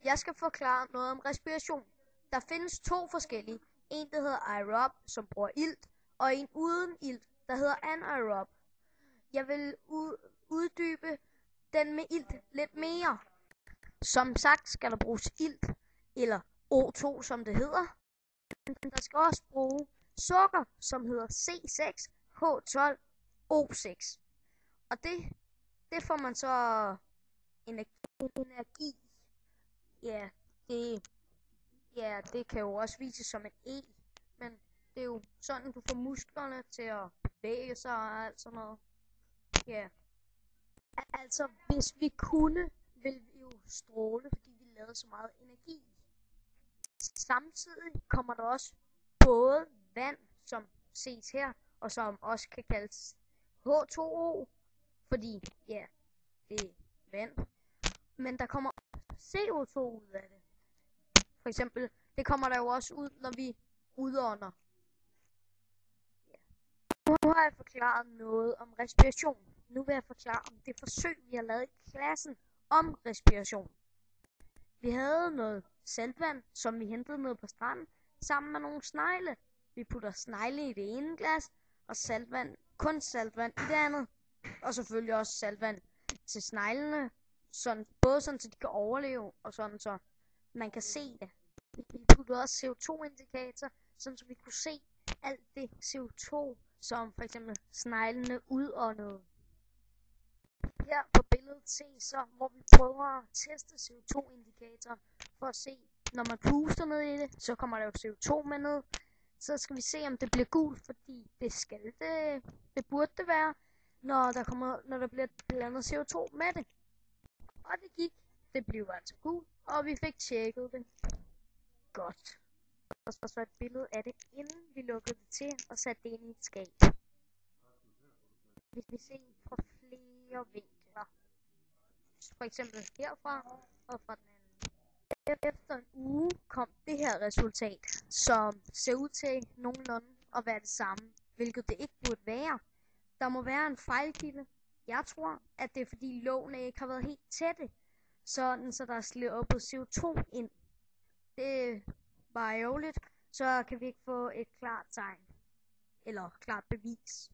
Jeg skal forklare noget om respiration. Der findes to forskellige. En, der hedder aerob, som bruger ilt, og en uden ilt, der hedder anaerob. Jeg vil uddybe den med ilt lidt mere. Som sagt skal der bruges ilt, eller O2, som det hedder. Men der skal også bruge sukker, som hedder C6H12O6. Og det får man så energi. Det kan jo også vises som en E, men det er jo sådan, du får musklerne til at bevæge sig og alt sådan noget. Ja. Altså, hvis vi kunne, ville vi jo stråle, fordi vi lavede så meget energi. Samtidig kommer der også både vand, som ses her, og som også kan kaldes H2O, fordi det er vand. Men der kommer CO2 ud af det. For eksempel, det kommer der jo også ud, når vi udånder. Nu har jeg forklaret noget om respiration. Nu vil jeg forklare om det forsøg, vi har lavet i klassen om respiration. Vi havde noget saltvand, som vi hentede ned på stranden, sammen med nogle snegle. Vi putter snegle i det ene glas, og kun saltvand i det andet. Og selvfølgelig også saltvand til sneglene, både sådan, så de kan overleve, og sådan, så man kan se det. Vi puttede også CO2-indikator, sådan så vi kunne se alt det CO2, som for eksempel sneglene udåndede. Her på billedet ses så, hvor vi prøver at teste CO2-indikatoren for at se, når man puster ned i det, så kommer der jo CO2 med ned. Så skal vi se, om det bliver gult, fordi det burde det være, når der bliver blandet CO2 med det. Og det gik. Det blev altså gult, og vi fik tjekket det. Godt. Og så et billede af det, inden vi lukkede det til og satte det ind i et skab. Vi ser fra flere vinkler. For eksempel herfra og fra den anden. Efter en uge kom det her resultat, som ser ud til nogenlunde at være det samme, hvilket det ikke burde være. Der må være en fejlkilde. Jeg tror, at det er fordi lågene ikke har været helt tætte, så der er sluppet CO2 ind. Det er bare ærgerligt, så kan vi ikke få et klart tegn, eller klart bevis.